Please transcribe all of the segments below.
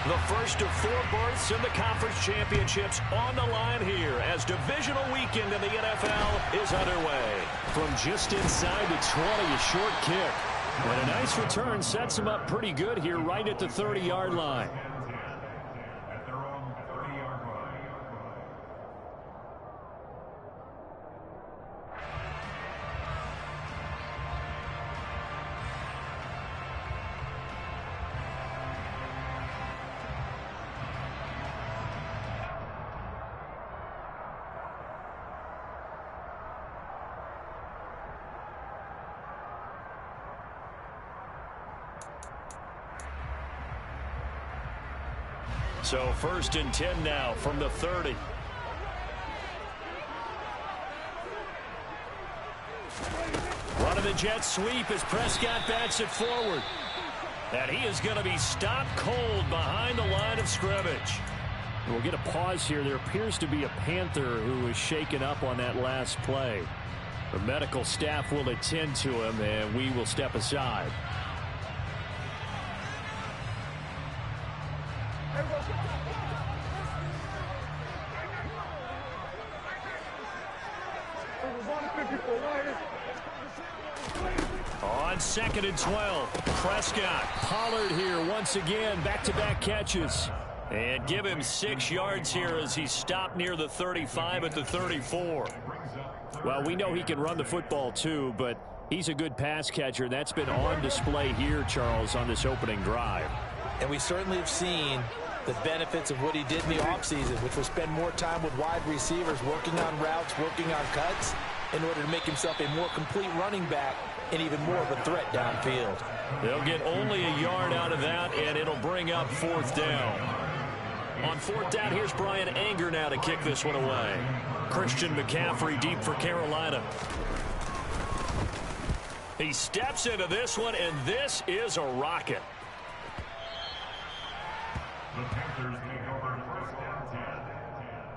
The first of 4 berths in the conference championships on the line here as divisional weekend in the NFL is underway. From just inside the 20, a short kick. And a nice return sets him up pretty good here right at the 30-yard line. So 1st and 10 now from the 30. Running the jet sweep as Prescott bats it forward. And he is going to be stopped cold behind the line of scrimmage. We'll get a pause here. There appears to be a Panther who is shaken up on that last play. The medical staff will attend to him, and we will step aside. On 2nd and 12, Prescott, Pollard here once again, back-to-back catches. And give him 6 yards here as he's stopped near the 35 at the 34. Well, we know he can run the football too, but he's a good pass catcher. That's been on display here, Charles, on this opening drive. And we certainly have seen the benefits of what he did in the offseason, which was spend more time with wide receivers, working on routes, working on cuts, in order to make himself a more complete running back and even more of a threat downfield. They'll get only a yard out of that, and it'll bring up 4th down. On 4th down, here's Brian Anger now to kick this one away. Christian McCaffrey deep for Carolina. He steps into this one, and this is a rocket. The Panthers take over 1st and 10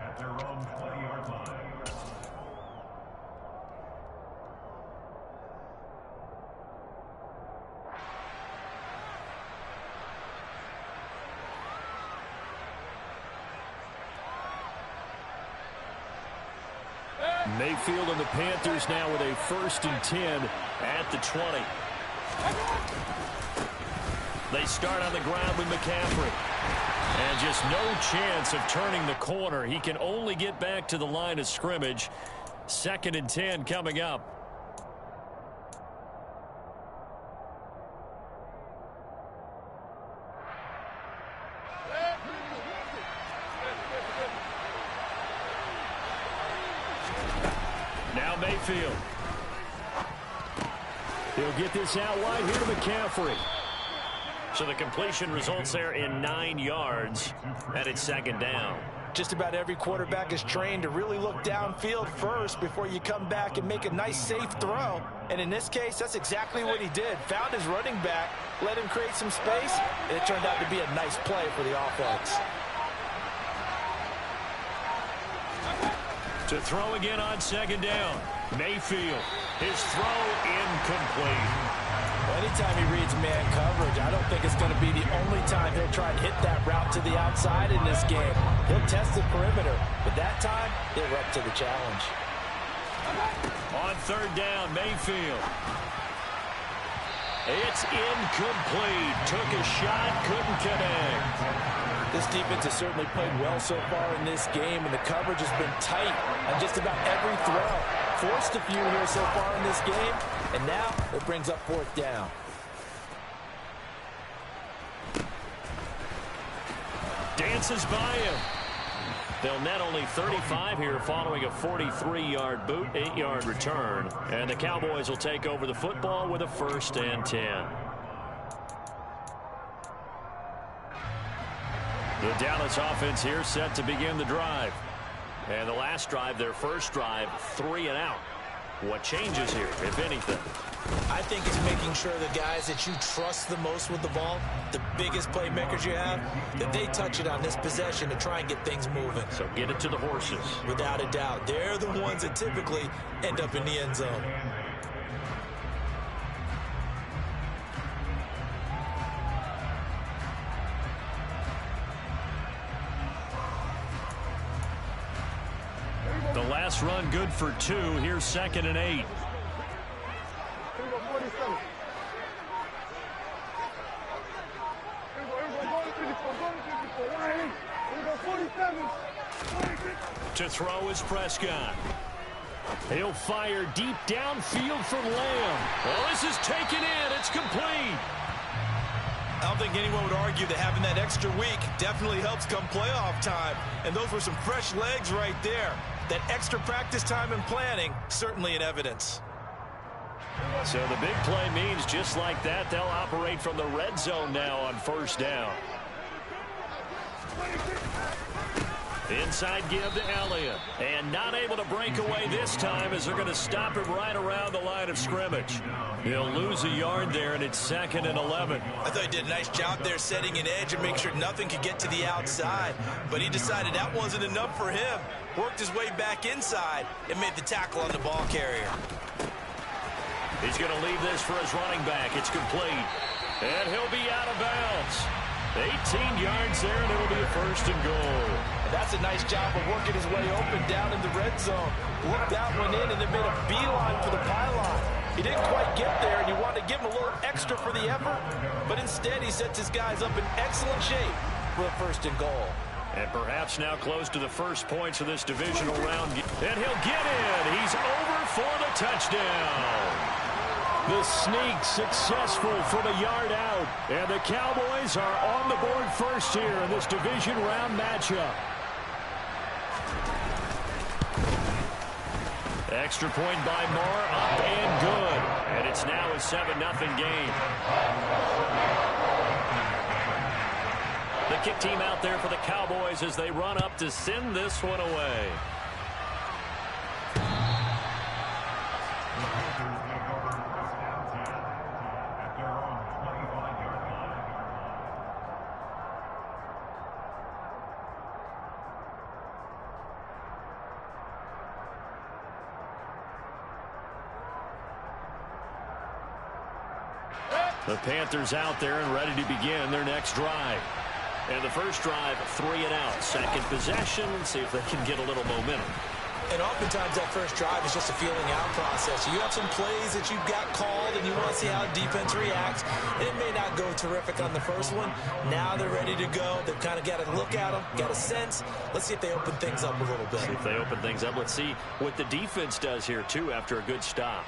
at their own 20-yard line. Mayfield and the Panthers now with a 1st and 10 at the 20. They start on the ground with McCaffrey. And just no chance of turning the corner. He can only get back to the line of scrimmage. 2nd and 10 coming up. Now Mayfield. He'll get this out wide here to McCaffrey. So the completion results there in 9 yards, and it's 2nd down. Just about every quarterback is trained to really look downfield first before you come back and make a nice, safe throw. And in this case, that's exactly what he did. Found his running back, let him create some space, and it turned out to be a nice play for the offense. To throw again on 2nd down. Mayfield, his throw incomplete. Anytime he reads man coverage, I don't think it's going to be the only time he'll try and hit that route to the outside in this game. He'll test the perimeter, but that time, they were up to the challenge. On 3rd down, Mayfield. It's incomplete. Took a shot, couldn't connect. This defense has certainly played well so far in this game, and the coverage has been tight on just about every throw. Forced a few here so far in this game, and now it brings up 4th down. Dances by him. They'll net only 35 here following a 43-yard boot, 8-yard return. And the Cowboys will take over the football with a 1st and 10. The Dallas offense here set to begin the drive. And the last drive, their first drive, 3 and out. What changes here, if anything? I think it's making sure the guys that you trust the most with the ball, the biggest playmakers you have, that they touch it on this possession to try and get things moving. So get it to the horses. Without a doubt. They're the ones that typically end up in the end zone. pass run good for 2. Here's 2nd and 8. To throw is Prescott. He'll fire deep downfield from Lamb. Well, this is taken in. It's complete. I don't think anyone would argue that having that extra week definitely helps come playoff time. And those were some fresh legs right there. That extra practice time and planning, certainly in evidence. So the big play means just like that, they'll operate from the red zone now on 1st down. Inside give to Elliott. And not able to break away this time as they're going to stop him right around the line of scrimmage. He'll lose a yard there, and it's 2nd and 11. I thought he did a nice job there setting an edge and make sure nothing could get to the outside. But he decided that wasn't enough for him. Worked his way back inside and made the tackle on the ball carrier. He's going to leave this for his running back. It's complete. And he'll be out of bounds. 18 yards there, and it'll be a 1st and goal. That's a nice job of working his way open down in the red zone. Looked that one in and then made a beeline for the pylon. He didn't quite get there, and you wanted to give him a little extra for the effort. But instead, he sets his guys up in excellent shape for a 1st and goal. And perhaps now close to the first points of this divisional round. And he'll get in. He's over for the touchdown. The sneak successful from a yard out. And the Cowboys are on the board first here in this division round matchup. Extra point by Moore, up and good. And it's now a 7-0 game. The kick team out there for the Cowboys as they run up to send this one away. The Panthers out there and ready to begin their next drive. And the first drive, 3 and out. Second possession, see if they can get a little momentum. And oftentimes that first drive is just a feeling out process. You have some plays that you've got called and you want to see how defense reacts. It may not go terrific on the first one. Now they're ready to go. They've kind of got to look at them, got a sense. Let's see if they open things up a little bit. See if they open things up. Let's see what the defense does here, too, after a good stop.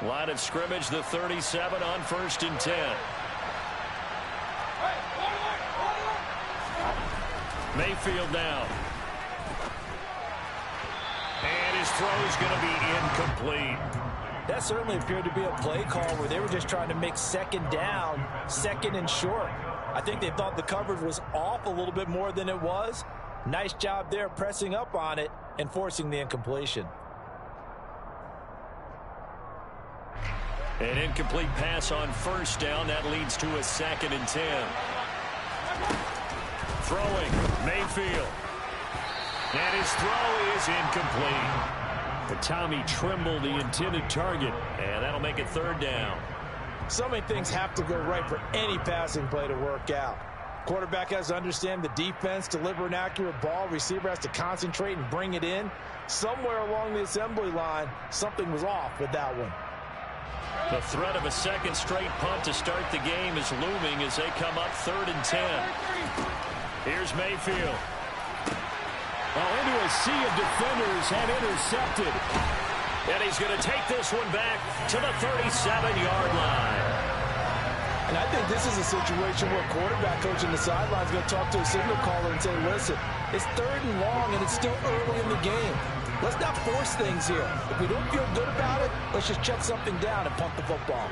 Line of scrimmage, the 37 on 1st and 10. Mayfield now. And his throw's going to be incomplete. That certainly appeared to be a play call where they were just trying to make 2nd down, 2nd and short. I think they thought the coverage was off a little bit more than it was. Nice job there pressing up on it and forcing the incompletion. An incomplete pass on 1st down. That leads to a 2nd and 10. Throwing, Mayfield. And his throw is incomplete. But Tommy Tremble, the intended target. And that'll make it 3rd down. So many things have to go right for any passing play to work out. Quarterback has to understand the defense, deliver an accurate ball. Receiver has to concentrate and bring it in. Somewhere along the assembly line, something was off with that one. The threat of a 2nd straight punt to start the game is looming as they come up 3rd and 10. Here's Mayfield. Well, into a sea of defenders and intercepted. And he's going to take this one back to the 37-yard line. And I think this is a situation where quarterback coach on the sideline is going to talk to a signal caller and say, listen, it's 3rd and long and it's still early in the game. Let's not force things here. If we don't feel good about it, let's just check something down and punt the football.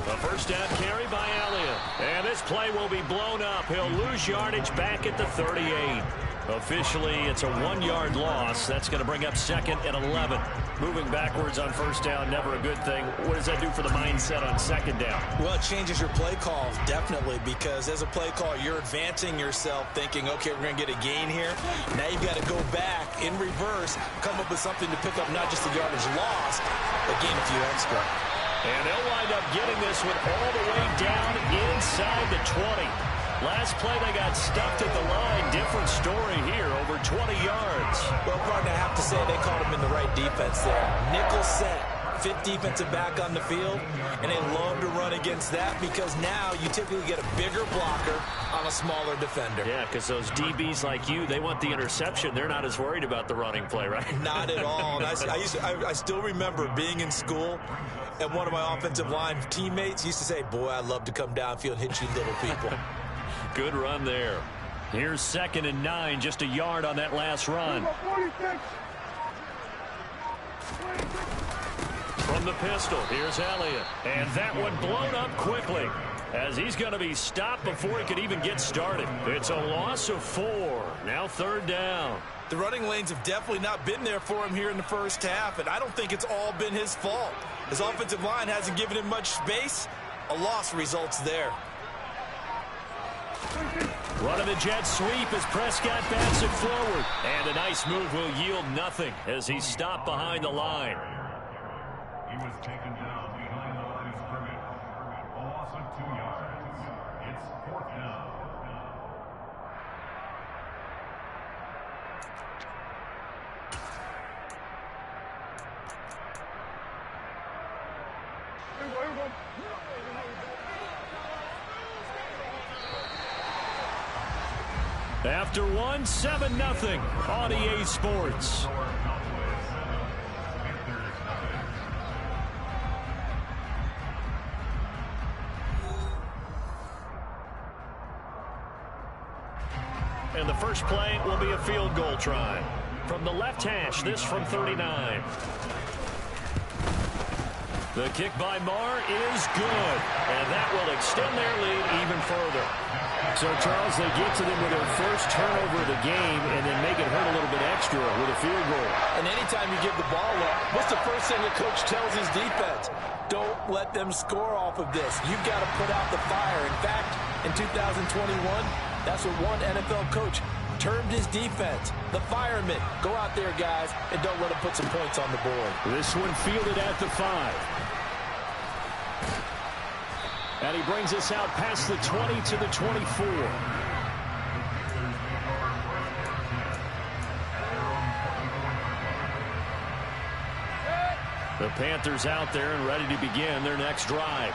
The first down carry by Elliott. And this play will be blown up. He'll lose yardage back at the 38. Officially, it's a 1-yard loss. That's going to bring up 2nd and 11. Moving backwards on 1st down, never a good thing. What does that do for the mindset on 2nd down? Well, it changes your play call, definitely, because as a play call, you're advancing yourself thinking, okay, we're going to get a gain here. Now you've got to go back in reverse, come up with something to pick up not just the yardage loss, but gain a few extra. And they'll wind up getting this one all the way down inside the 20. Last play, they got stuffed at the line. Different story here, over 20 yards. Well, partner, I have to say they caught him in the right defense there. Nickel set, fifth defensive back on the field, and they love to run against that because now you typically get a bigger blocker on a smaller defender. Yeah, because those DBs like you, they want the interception. They're not as worried about the running play, right? Not at all. And I still remember being in school, and one of my offensive line teammates used to say, boy, I'd love to come downfield and hit you little people. Good run there. Here's 2nd and 9, just a yard on that last run. From the pistol, here's Elliott. And that one blown up quickly as he's going to be stopped before he could even get started. It's a loss of 4. Now 3rd down. The running lanes have definitely not been there for him here in the first half, and I don't think it's all been his fault. His offensive line hasn't given him much space. A loss results there. Running the jet sweep as Prescott bats it forward. And a nice move will yield nothing as he's stopped behind the line. He was taken down behind the line of scrimmage. A loss of 2 yards. It's 4th down. After one, 7-0 on EA Sports. And the first play will be a field goal try. From the left hash, this from 39. The kick by Marr is good. And that will extend their lead even further. So, Charles, they get to them with their first turnover of the game and then make it hurt a little bit extra with a field goal. And anytime you give the ball up, what's the first thing the coach tells his defense? Don't let them score off of this. You've got to put out the fire. In fact, in 2021, that's what one NFL coach termed his defense. The firemen. Go out there, guys, and don't let them put some points on the board. This one fielded at the 5. And he brings us out past the 20 to the 24. The Panthers out there and ready to begin their next drive.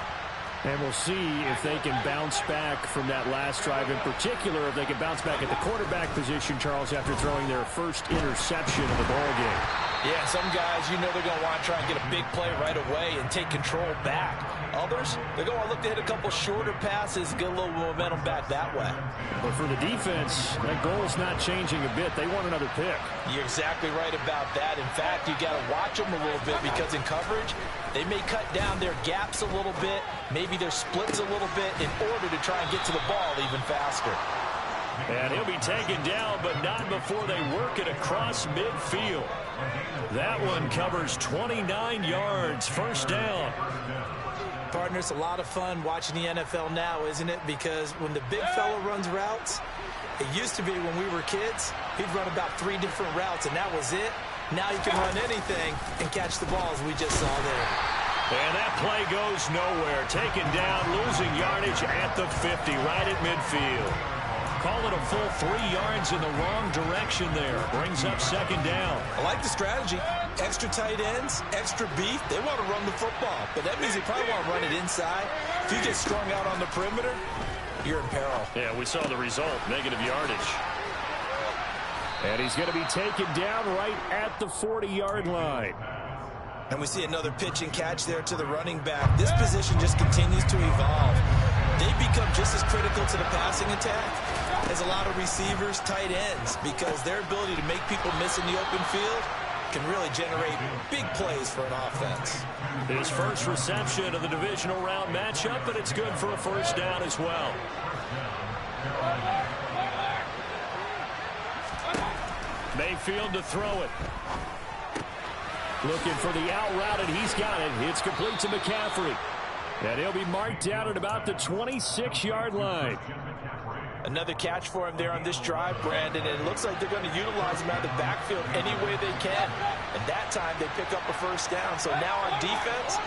And we'll see if they can bounce back from that last drive. In particular, if they can bounce back at the quarterback position, Charles, after throwing their first interception of the ball game. Yeah, some guys, you know they're going to want to try and get a big play right away and take control back. Others, they're going to look to hit a couple shorter passes, get a little momentum back that way. But for the defense, that goal is not changing a bit. They want another pick. You're exactly right about that. In fact, you got to watch them a little bit because in coverage, they may cut down their gaps a little bit, maybe their splits a little bit in order to try and get to the ball even faster. And he'll be taken down, but not before they work it across midfield. That one covers 29 yards, first down. Partner, it's a lot of fun watching the NFL now, isn't it? Because when the big fella runs routes, it used to be when we were kids, he'd run about 3 different routes, and that was it. Now he can run anything and catch the balls we just saw there. And that play goes nowhere. Taken down, losing yardage at the 50, right at midfield. Call it a full 3 yards in the wrong direction there. Brings up second down. I like the strategy. Extra tight ends, extra beef. They want to run the football, but that means they probably want to run it inside. If you get strung out on the perimeter, you're in peril. Yeah, we saw the result, negative yardage. And he's going to be taken down right at the 40-yard line. And we see another pitch and catch there to the running back. This position just continues to evolve. They become just as critical to the passing attack as a lot of receivers, tight ends, because their ability to make people miss in the open field can really generate big plays for an offense. His first reception of the divisional round matchup, but it's good for a first down as well. Mayfield to throw it. Looking for the out route, and he's got it. It's complete to McCaffrey. And he'll be marked down at about the 26-yard line. Another catch for him there on this drive, Brandon, and it looks like they're going to utilize him out of the backfield any way they can. And that time they pick up a first down. So now on defense,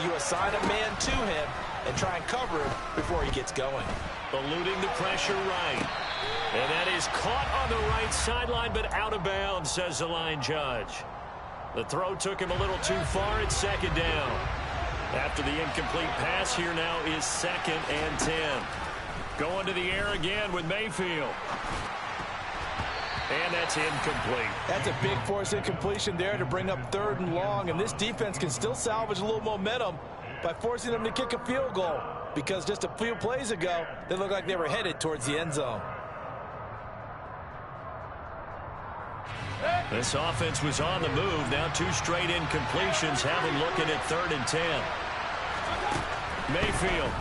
you assign a man to him and try and cover him before he gets going. Eluding the pressure right. And that is caught on the right sideline, but out of bounds, says the line judge. The throw took him a little too far. It's second down. After the incomplete pass, here now is 2nd and 10. Going to the air again with Mayfield. And that's incomplete. That's a big force incompletion there to bring up 3rd and long. And this defense can still salvage a little momentum by forcing them to kick a field goal. Because just a few plays ago, they looked like they were headed towards the end zone. This offense was on the move. Now 2 straight incompletions have them looking at 3rd and 10. Mayfield.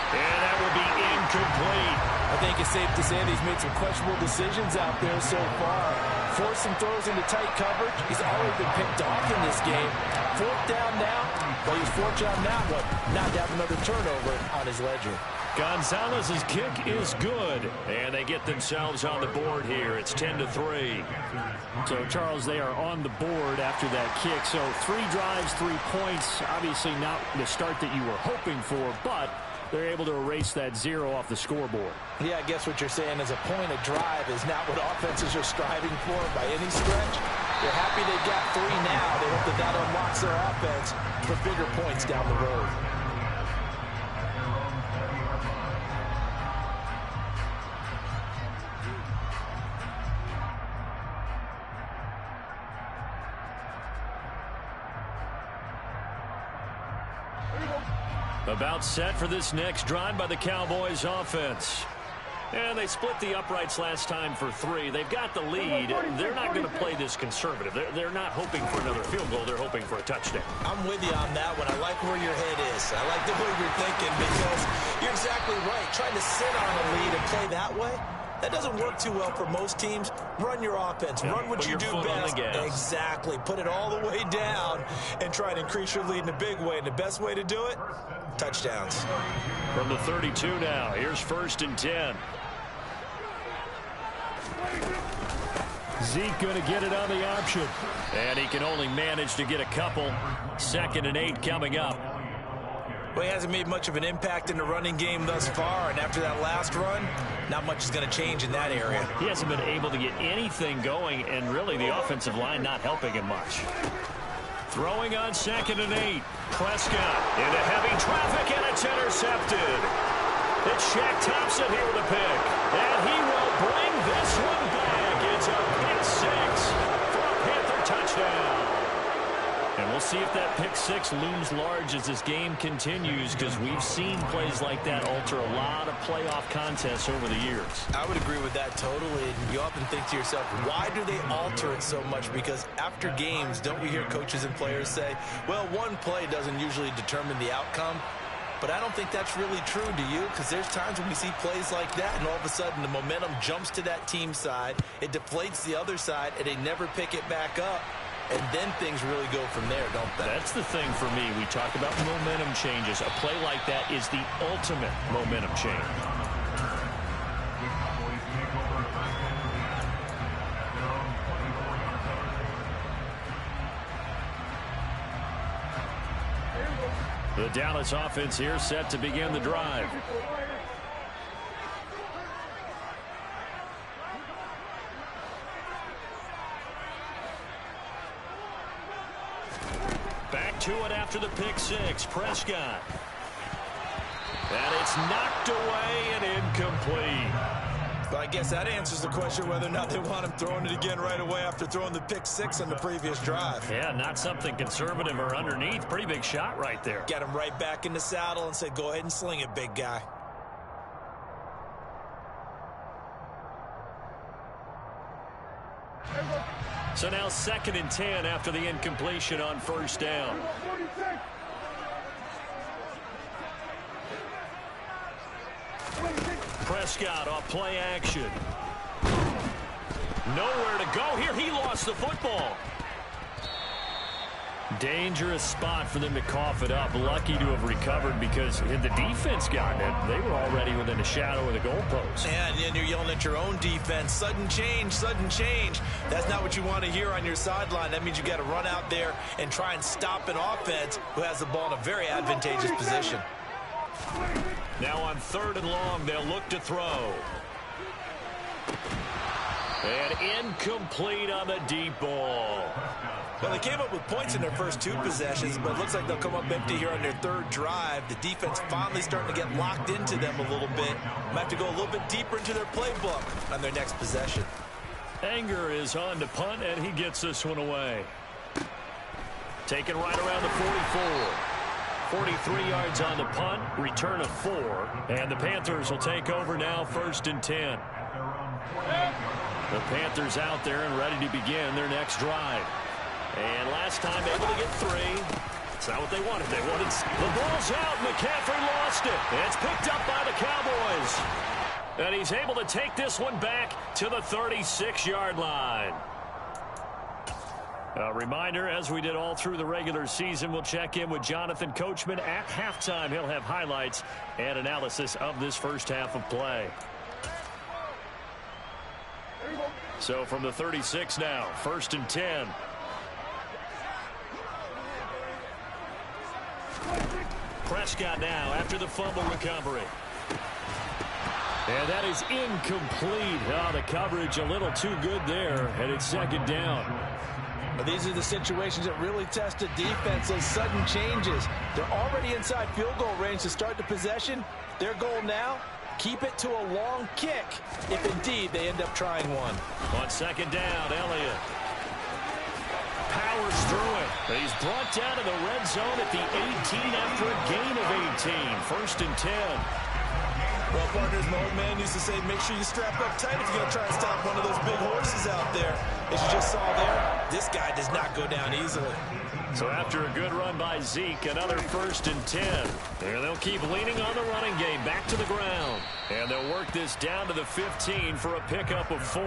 And that will be incomplete. I think it's safe to say that he's made some questionable decisions out there so far. Forcing throws into tight coverage. He's already been picked off in this game. 4th down now. Well, he's fortunate on that one not to have another turnover on his ledger. Gonzalez's kick is good, and they get themselves on the board here. It's 10-3. So, Charles, they are on the board after that kick. So 3 drives, 3 points. Obviously not the start that you were hoping for, but they're able to erase that 0 off the scoreboard. Yeah, I guess what you're saying is a point of drive is not what offenses are striving for by any stretch. They're happy they got 3 now. They hope that that unlocks their offense for bigger points down the road. About set for this next drive by the Cowboys offense. And they split the uprights last time for 3. They've got the lead. They're not going to play this conservative. They're not hoping for another field goal. They're hoping for a touchdown. I'm with you on that one. I like where your head is. I like the way you're thinking because you're exactly right. Trying to sit on a lead and play that way, that doesn't work too well for most teams. Run your offense. Yeah, run what you do best. Exactly. Put it all the way down and try to increase your lead in a big way. And the best way to do it, touchdowns. From the 32 now, here's 1st and 10. Zeke going to get it on the option. And he can only manage to get a couple. 2nd and 8 coming up. Well, he hasn't made much of an impact in the running game thus far, and after that last run, not much is going to change in that area. He hasn't been able to get anything going, and really the offensive line not helping him much. Throwing on 2nd and 8. Prescott into heavy traffic, and it's intercepted. It's Shaq Thompson here with a pick, and he will bring this one back. It's a pick 6 for a Panther touchdown. And we'll see if that pick 6 looms large as this game continues, because we've seen plays like that alter a lot of playoff contests over the years. I would agree with that totally. And you often think to yourself, why do they alter it so much? Because after games, don't we hear coaches and players say, well, one play doesn't usually determine the outcome? But I don't think that's really true, do you? Because there's times when we see plays like that, and all of a sudden the momentum jumps to that team side, it deflates the other side, and they never pick it back up. And then things really go from there, don't they? That's the thing for me. We talk about momentum changes. A play like that is the ultimate momentum change. The Dallas offense here set to begin the drive. Back to it after the pick 6. Prescott. And it's knocked away and incomplete. But I guess that answers the question whether or not they want him throwing it again right away after throwing the pick 6 on the previous drive. Yeah, not something conservative or underneath. Pretty big shot right there. Got him right back in the saddle and said, go ahead and sling it, big guy. So now 2nd and 10 after the incompletion on 1st down. Prescott off play action. Nowhere to go here. He lost the football. Dangerous spot for them to cough it up. Lucky to have recovered because had the defense gotten it, they were already within a shadow of the goalpost. And then you're yelling at your own defense. Sudden change, sudden change. That's not what you want to hear on your sideline. That means you got to run out there and try and stop an offense who has the ball in a very advantageous position. Now on 3rd and long, they'll look to throw. And incomplete on the deep ball. Well, they came up with points in their first 2 possessions, but it looks like they'll come up empty here on their 3rd drive. The defense finally starting to get locked into them a little bit. Might have to go a little bit deeper into their playbook on their next possession. Anger is on to punt, and he gets this one away. Taken right around the 44. 43 yards on the punt, return of 4. And the Panthers will take over now, 1st and 10. The Panthers out there and ready to begin their next drive. And last time able to get 3. It's not what they wanted. They wanted the ball's out. McCaffrey lost it. It's picked up by the Cowboys. And he's able to take this one back to the 36-yard line. A reminder, as we did all through the regular season, we'll check in with Jonathan Coachman at halftime. He'll have highlights and analysis of this first half of play. So from the 36 now, 1st and 10. Prescott now after the fumble recovery. And that is incomplete. Oh, the coverage a little too good there, and it's 2nd down. These are the situations that really test the defense, those sudden changes. They're already inside field goal range to start the possession. Their goal now, keep it to a long kick, if indeed they end up trying one. On 2nd down, Elliott powers through it. But he's brought down to the red zone at the 18 after a gain of 18. 1st and 10. Well, partners, my old man used to say, make sure you strap up tight if you're going to try and stop one of those big horses out there. As you just saw there, this guy does not go down easily. So after a good run by Zeke, another 1st and 10. And they'll keep leaning on the running game back to the ground. And they'll work this down to the 15 for a pickup of 4.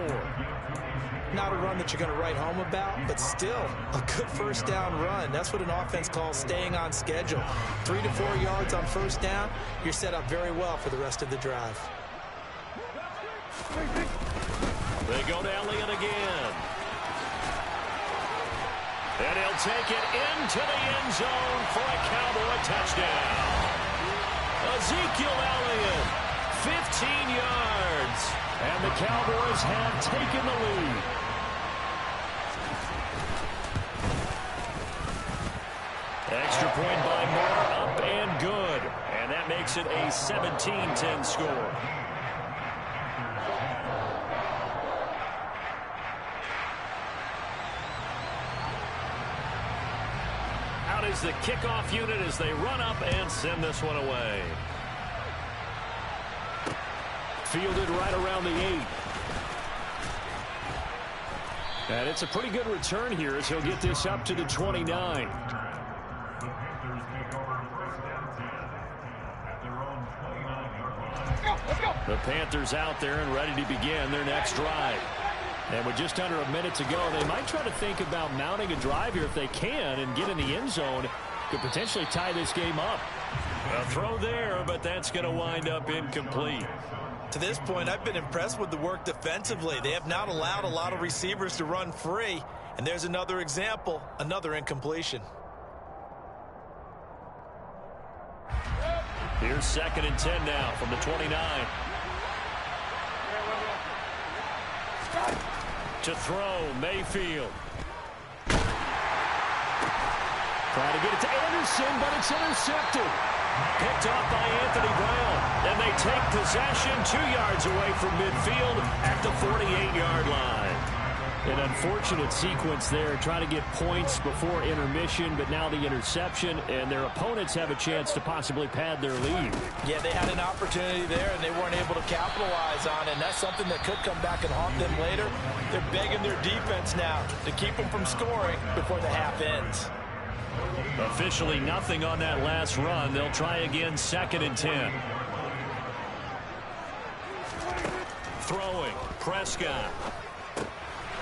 Not a run that you're going to write home about, but still a good 1st down run. That's what an offense calls staying on schedule. 3 to 4 yards on 1st down, you're set up very well for the rest of the drive. They go to Elliott again. And he'll take it into the end zone for a Cowboy touchdown. Ezekiel Elliott, 15 yards. And the Cowboys have taken the lead. Extra point by Moore, up and good. And that makes it a 17-10 score. Out is the kickoff unit as they run up and send this one away. Fielded right around the 8. And it's a pretty good return here as he'll get this up to the 29. The Panthers out there and ready to begin their next drive. And with just under a minute to go, they might try to think about mounting a drive here if they can and get in the end zone. Could potentially tie this game up. A throw there, but that's going to wind up incomplete. To this point, I've been impressed with the work defensively. They have not allowed a lot of receivers to run free. And there's another example, another incompletion. Here's 2nd and 10 now from the 29. To throw, Mayfield. Trying to get it to Anderson, but it's intercepted. Picked off by Anthony Brown. And they take possession 2 yards away from midfield at the 48-yard line. An unfortunate sequence there, trying to get points before intermission, but now the interception, and their opponents have a chance to possibly pad their lead. Yeah, they had an opportunity there, and they weren't able to capitalize on it, and that's something that could come back and haunt them later. They're begging their defense now to keep them from scoring before the half ends. Officially nothing on that last run. They'll try again, 2nd and 10. Throwing, Prescott.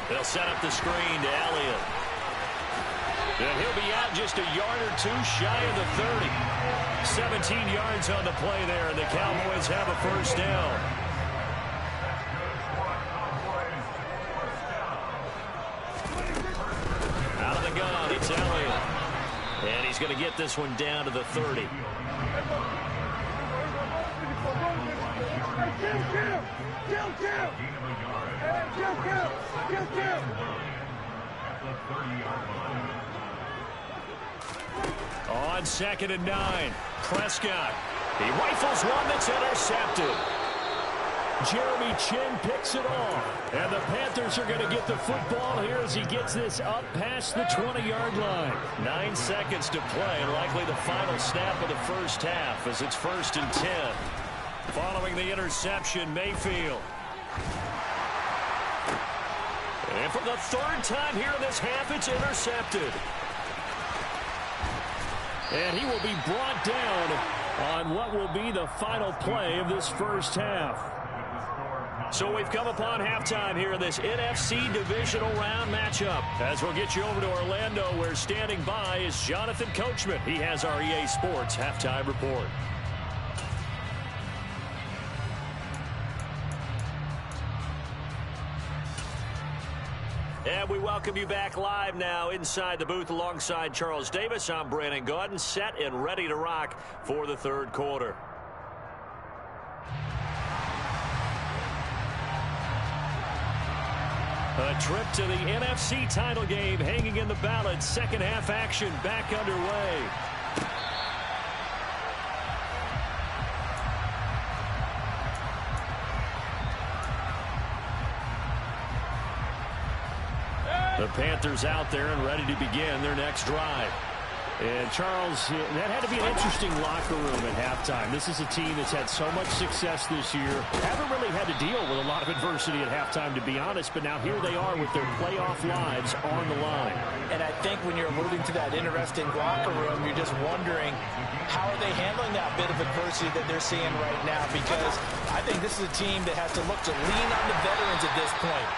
They'll set up the screen to Elliott. And he'll be out just a yard or two shy of the 30. 17 yards on the play there, and the Cowboys have a first down. Out of the gun, it's Elliott. And he's going to get this one down to the 30. On 2nd and 9, Prescott. He rifles one that's intercepted. Jeremy Chin picks it off. And the Panthers are going to get the football here as he gets this up past the 20-yard line. 9 seconds to play, and likely the final snap of the first half as it's 1st and 10. Following the interception, Mayfield. And for the 3rd time here in this half, it's intercepted. And he will be brought down on what will be the final play of this first half. So we've come upon halftime here in this NFC divisional round matchup. As we'll get you over to Orlando, where standing by is Jonathan Coachman. He has our EA Sports halftime report. And we welcome you back live now inside the booth alongside Charles Davis. I'm Brandon Gaudin, set and ready to rock for the 3rd quarter. A trip to the NFC title game hanging in the balance. Second half action back underway. The Panthers out there and ready to begin their next drive. And, Charles, that had to be an interesting locker room at halftime. This is a team that's had so much success this year. Haven't really had to deal with a lot of adversity at halftime, to be honest. But now here they are with their playoff lives on the line. And I think when you're alluding to that interesting locker room, you're just wondering how are they handling that bit of adversity that they're seeing right now, because I think this is a team that has to look to lean on the veterans at this point.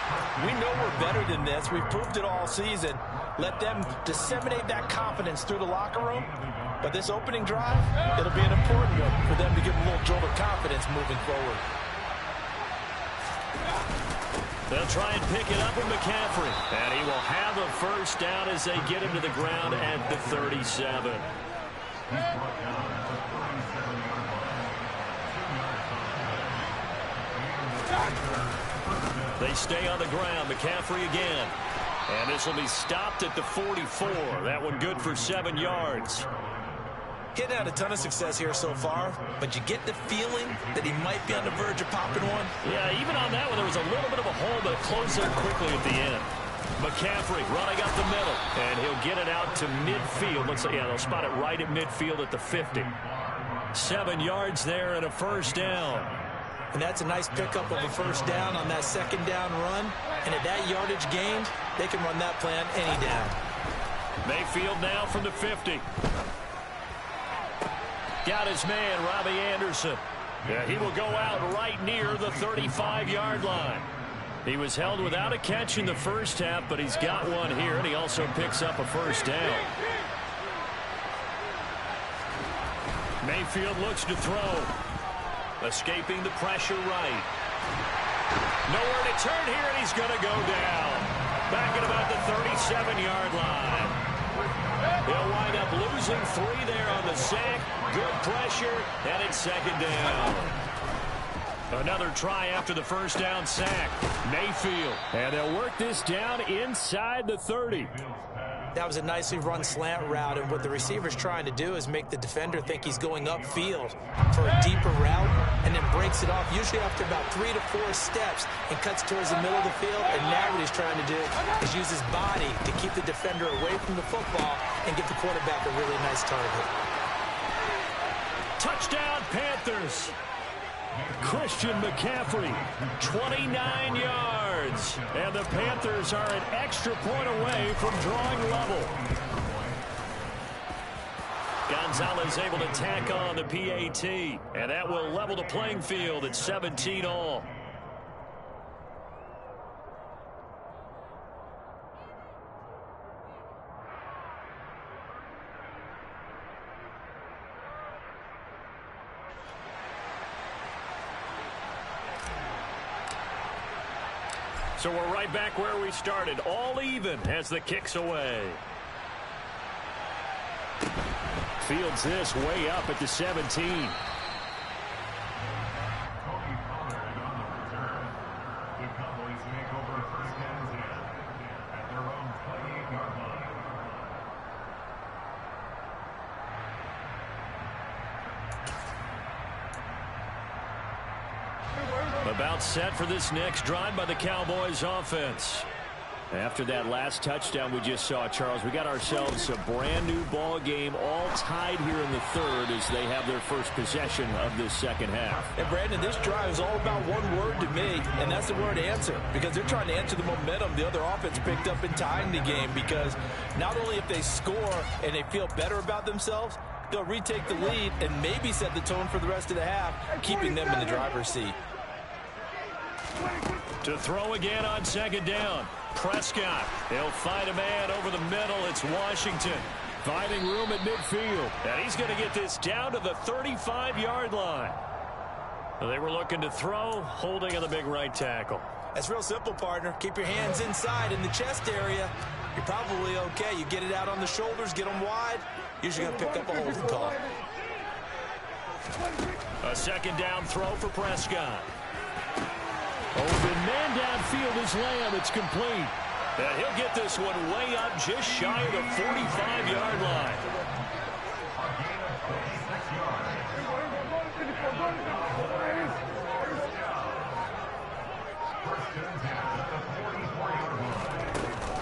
We know we're better than this. We've proved it all season. Let them disseminate that confidence through the locker room. But this opening drive, it'll be an important one for them to give a little jolt of confidence moving forward. They'll try and pick it up with McCaffrey. And he will have a first down as they get him to the ground at the 37. They stay on the ground. McCaffrey again. And this will be stopped at the 44. That one good for 7 yards. He hadn't had a ton of success here so far, but you get the feeling that he might be on the verge of popping one. Yeah, even on that one, there was a little bit of a hole, but it closed there quickly at the end. McCaffrey running up the middle, and he'll get it out to midfield. Looks like, yeah, they'll spot it right at midfield at the 50. 7 yards there and a first down. And that's a nice pickup of a first down on that 2nd down run. And at that yardage gained, they can run that play on any down. Mayfield now from the 50. Got his man, Robbie Anderson. Yeah, he will go out right near the 35-yard line. He was held without a catch in the first half, but he's got one here, and he also picks up a first down. Mayfield looks to throw. Escaping the pressure right. Nowhere to turn here, and he's going to go down. Back at about the 37-yard line. He'll wind up losing 3 there on the sack. Good pressure, and it's 2nd down. Another try after the first down sack. Mayfield. And they'll work this down inside the 30. That was a nicely run slant route, and what the receiver's trying to do is make the defender think he's going upfield for a deeper route, and then breaks it off, usually after about 3 to 4 steps, and cuts towards the middle of the field. And now what he's trying to do is use his body to keep the defender away from the football and get the quarterback a really nice target. Touchdown, Panthers. Christian McCaffrey, 29 yards. And the Panthers are an extra point away from drawing level. Gonzalez able to tack on the PAT. And that will level the playing field at 17 all. So we're right back where we started, all even as the kick's away. Fields this way up at the 17. The Cowboys make over first and 10 at their own 28-yard line. About set for this next drive by the Cowboys offense. After that last touchdown we just saw, Charles, we got ourselves a brand new ball game, all tied here in the third as they have their first possession of this second half. And Brandon, this drive is all about one word to me, and that's the word answer, because they're trying to answer the momentum the other offense picked up in tying the game, because not only if they score and they feel better about themselves, they'll retake the lead and maybe set the tone for the rest of the half, keeping them in the driver's seat. To throw again on second down. Prescott. He'll find a man over the middle. It's Washington. Finding room at midfield. And he's going to get this down to the 35-yard line. They were looking to throw, holding on the big right tackle. That's real simple, partner. Keep your hands inside in the chest area. You're probably okay. You get it out on the shoulders, get them wide. Usually going to pick up a holding call. A second down throw for Prescott. Open man downfield is Lamb. It's complete. And he'll get this one way up just shy of the 45-yard line.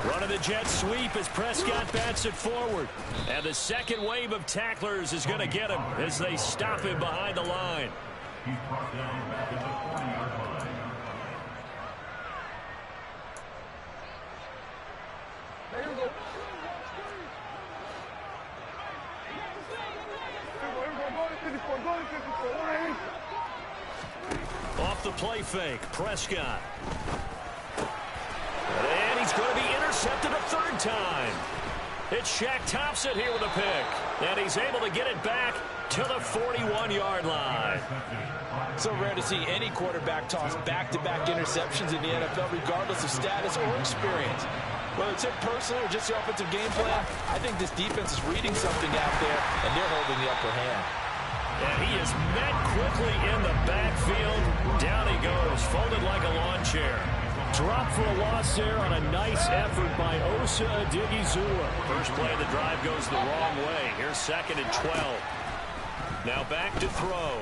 Running the jet sweep as Prescott bats it forward. And the second wave of tacklers is going to get him as they stop him behind the line. He's brought down back at the 40-yard line. Off the play fake, Prescott. And he's going to be intercepted a third time. It's Shaq Thompson here with a pick. And he's able to get it back to the 41-yard line. So rare to see any quarterback toss back-to-back interceptions in the NFL, regardless of status or experience. Whether it's him personally or just the offensive game plan, I think this defense is reading something out there, and they're holding the upper hand. And he is met quickly in the backfield. Down he goes, folded like a lawn chair. Drop for a loss there on a nice effort by Osa Odighizuwa. First play of the drive goes the wrong way. Here's second and 12. Now back to throw.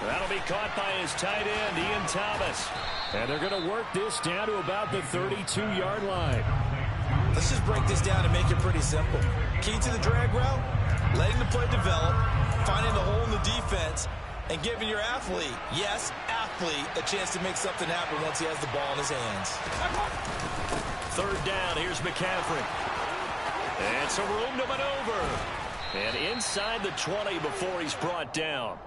That'll be caught by his tight end, Ian Thomas. And they're going to work this down to about the 32-yard line. Let's just break this down and make it pretty simple. Key to the drag route, letting the play develop, finding the hole in the defense, and giving your athlete, yes, athlete, a chance to make something happen once he has the ball in his hands. Third down, here's McCaffrey. And some room to maneuver. And inside the 20 before he's brought down.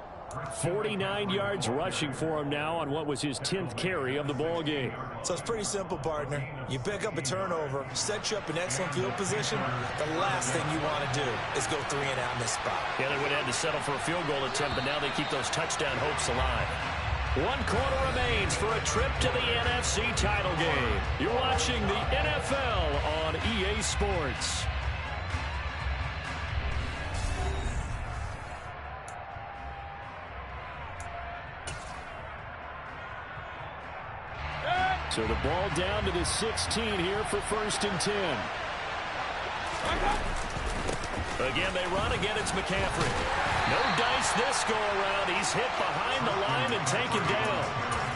49 yards rushing for him now on what was his 10th carry of the ball game. So it's pretty simple, partner. You pick up a turnover, set you up in excellent field position. The last thing you want to do is go 3 and out in this spot. Yeah, they would have had to settle for a field goal attempt, but now they keep those touchdown hopes alive. 1 quarter remains for a trip to the NFC title game. You're watching the NFL on EA Sports. So the ball down to the 16 here for first and 10. Again, they run. Again, it's McCaffrey. No dice this go around. He's hit behind the line and taken down.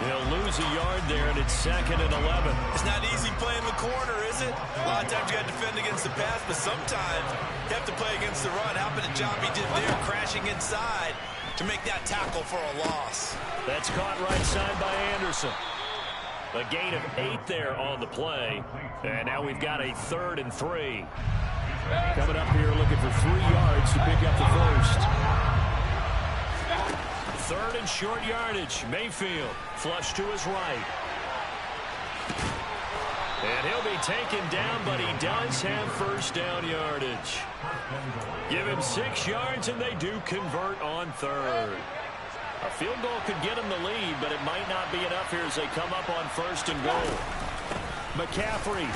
He'll lose a yard there, and it's second and 11. It's not easy playing the corner, is it? A lot of times you got to defend against the pass, but sometimes you have to play against the run. How about the job he did there, crashing inside to make that tackle for a loss? That's caught right side by Anderson. A gain of 8 there on the play. And now we've got a 3rd and 3. Coming up here looking for 3 yards to pick up the first. 3rd and short yardage. Mayfield flush to his right. And he'll be taken down, but he does have first down yardage. Give him 6 yards, and they do convert on 3rd. A field goal could get him the lead, but it might not be enough here as they come up on 1st and goal. McCaffrey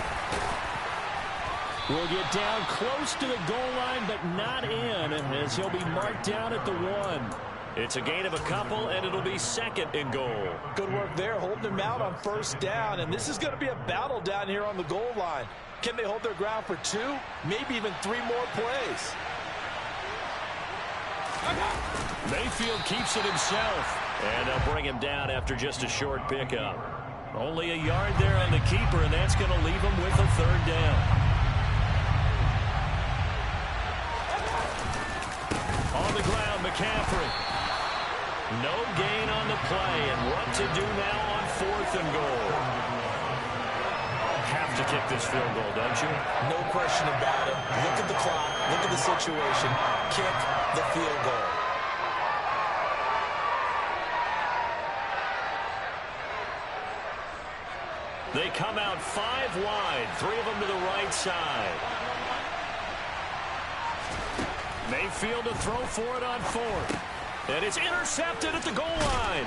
will get down close to the goal line, but not in, as he'll be marked down at the 1. It's a gain of a couple, and it'll be 2nd and goal. Good work there, holding him out on 1st down, and this is going to be a battle down here on the goal line. Can they hold their ground for 2, maybe even 3 more plays? Mayfield keeps it himself, and they'll bring him down after just a short pickup. Only a yard there on the keeper, and that's going to leave him with a 3rd down. On the ground, McCaffrey. No gain on the play, and what to do now on 4th and goal. Have to kick this field goal, don't you? No question about it. Look at the clock. Look at the situation. Kick the field goal. They come out 5 wide, 3 of them to the right side. Mayfield to throw for it on 4th. And it's intercepted at the goal line.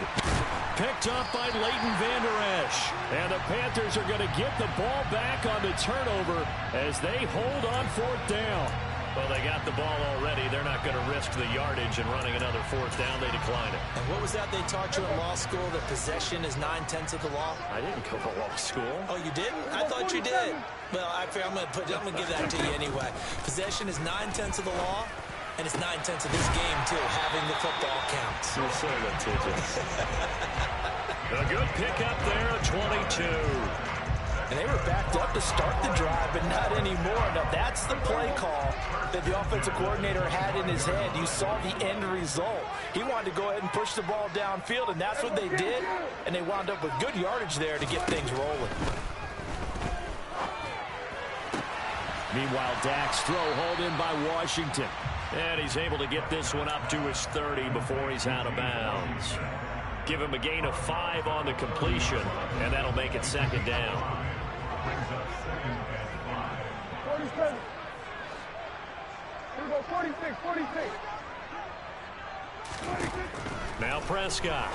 Picked up by Leighton Vander Esch. And the Panthers are going to get the ball back on the turnover as they hold on 4th down. Well, they got the ball already. They're not going to risk the yardage and running another 4th down. They decline it. And what was that they taught you in law school, that possession is 9/10 of the law? I didn't go to law school. Oh, you didn't? I thought you did. Well, I'm going to give that to you anyway. Possession is 9/10 of the law. And it's 9/10 of this game, too. Having the football counts. You're so litigious. A good pickup there, a 22. And they were backed up to start the drive, but not anymore. Now, that's the play call that the offensive coordinator had in his head. You saw the end result. He wanted to go ahead and push the ball downfield, and that's what they did. And they wound up with good yardage there to get things rolling. Meanwhile, Dak's throw hauled in by Washington. And he's able to get this one up to his 30 before he's out of bounds. Give him a gain of 5 on the completion, and that'll make it 2nd down. 47. Here we go, 46, 46. Now Prescott.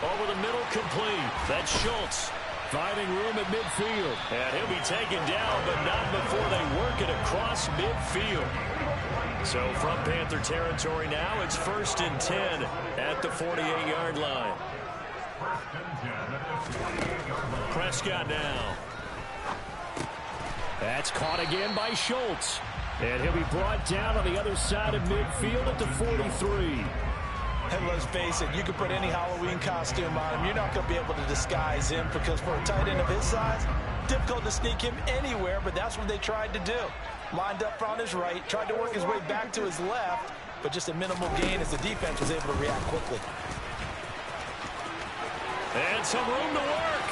Over the middle, complete. That's Schultz. Finding room at midfield. And he'll be taken down, but not before they work it across midfield. So from Panther territory now, it's 1st and 10 at the 48-yard line. Prescott now. That's caught again by Schultz. And he'll be brought down on the other side of midfield at the 43. And let's face it, you can put any Halloween costume on him. You're not going to be able to disguise him, because for a tight end of his size, difficult to sneak him anywhere, but that's what they tried to do. Lined up on his right, tried to work his way back to his left, but just a minimal gain as the defense was able to react quickly. And some room to work.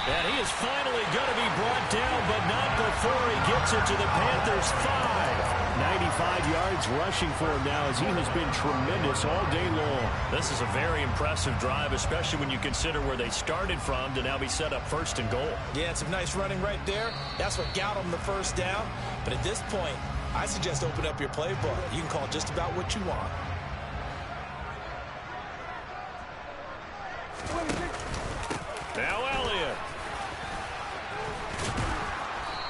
And he is finally going to be brought down, but not before he gets it to the Panthers' 5. 95 yards rushing for him now, as he has been tremendous all day long. This is a very impressive drive, especially when you consider where they started from to now be set up 1st and goal. Yeah, some nice running right there. That's what got them the 1st down. But at this point, I suggest open up your playbook. You can call just about what you want. Now Elliott.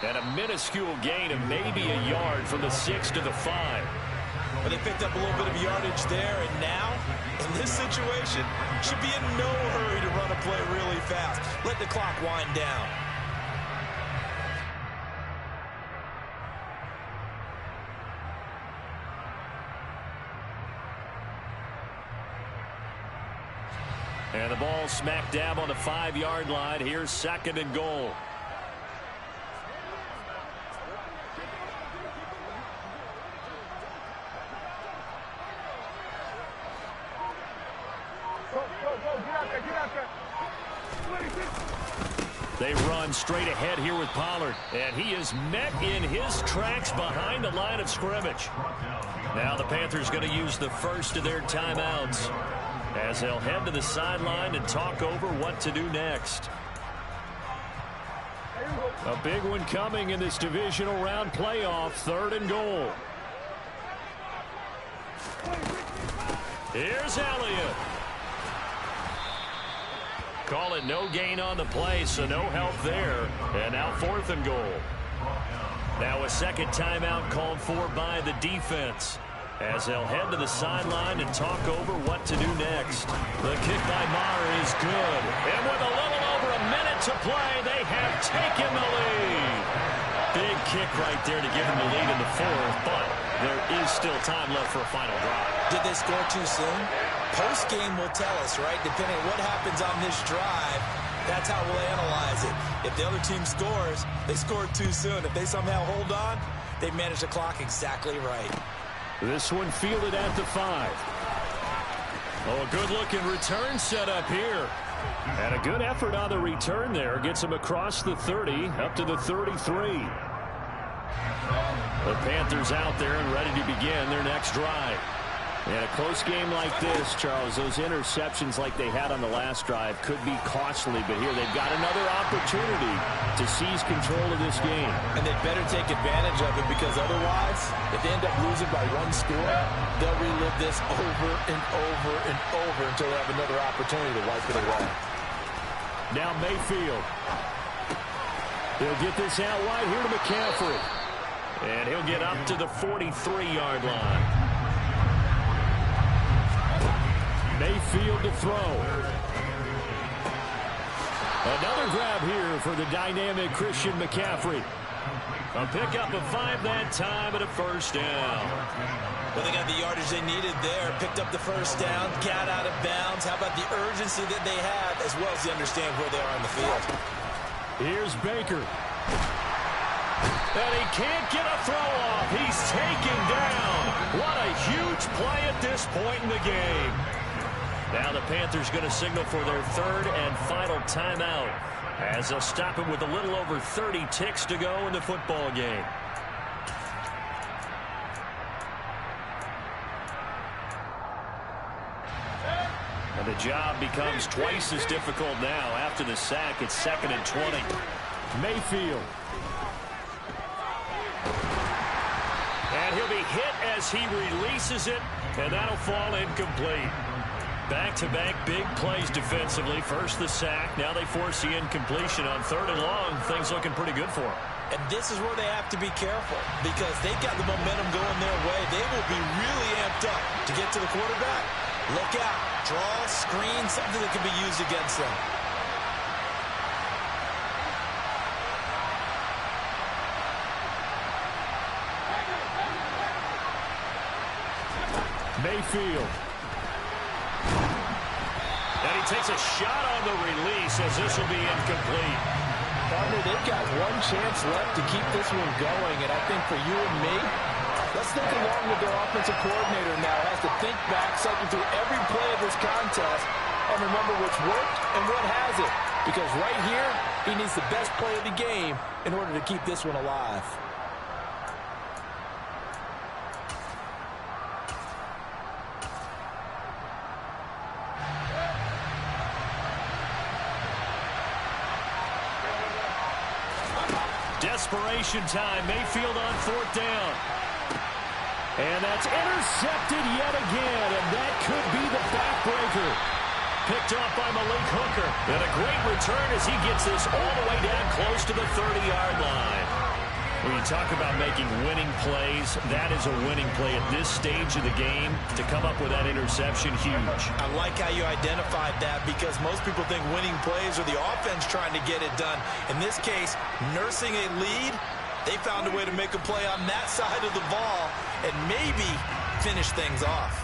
And a minuscule gain of maybe a yard from the 6 to the 5. But they picked up a little bit of yardage there, and now, in this situation, should be in no hurry to run a play really fast. Let the clock wind down. And the ball smack dab on the 5-yard line. Here's 2nd and goal. They run straight ahead here with Pollard. And he is met in his tracks behind the line of scrimmage. Now the Panthers going to use the first of their timeouts, as they'll head to the sideline and talk over what to do next. A big one coming in this divisional round playoff. 3rd and goal. Here's Elliott. Call it no gain on the play, so no help there. And now 4th and goal. Now a second timeout called for by the defense, as they'll head to the sideline and talk over what to do next. The kick by Maher is good. And with a little over a minute to play, they have taken the lead. Big kick right there to give them the lead in the 4th, but there is still time left for a final drive. Did they score too soon? Post-game will tell us, right? Depending on what happens on this drive, that's how we'll analyze it. If the other team scores, they scored too soon. If they somehow hold on, they manage the clock exactly right. This one fielded at the 5. Oh, a good-looking return set up here. And a good effort on the return there. Gets him across the 30, up to the 33. The Panthers out there and ready to begin their next drive. And a close game like this, Charles, those interceptions like they had on the last drive could be costly, but here they've got another opportunity to seize control of this game. And they better take advantage of it, because otherwise, if they end up losing by 1 score, they'll relive this over and over and over until they have another opportunity to wipe it away. Now Mayfield. He'll get this out wide here to McCaffrey. And he'll get up to the 43-yard line. Mayfield to throw. Another grab here for the dynamic Christian McCaffrey. A pickup of 5 that time and a first down. Well, they got the yardage they needed there. Picked up the first down, got out of bounds. How about the urgency that they have, as well as they understand where they are on the field. Here's Baker. And he can't get a throw off. He's taken down. What a huge play at this point in the game. Now the Panthers going to signal for their 3rd and final timeout, as they'll stop it with a little over 30 ticks to go in the football game. And the job becomes twice as difficult now. After the sack, it's 2nd and 20. Mayfield. And he'll be hit as he releases it, and that'll fall incomplete. Back-to-back big plays defensively. First the sack. Now they force the incompletion on 3rd and long. Things looking pretty good for them. And this is where they have to be careful, because they've got the momentum going their way. They will be really amped up to get to the quarterback. Look out. Draw, screen, something that can be used against them. Mayfield. And he takes a shot on the release, as this will be incomplete. Partner, they've got one chance left to keep this one going, and I think for you and me, let's think along with their offensive coordinator now. Has to think back, cycle through every play of this contest, and remember what's worked and what hasn't. Because right here, he needs the best play of the game in order to keep this one alive. Desperation time. Mayfield on 4th down. And that's intercepted yet again, and that could be the backbreaker. Picked off by Malik Hooker. And a great return as he gets this all the way down close to the 30-yard line. When you talk about making winning plays, that is a winning play at this stage of the game. To come up with that interception, huge. I like how you identified that, because most people think winning plays are the offense trying to get it done. In this case, nursing a lead, they found a way to make a play on that side of the ball and maybe finish things off.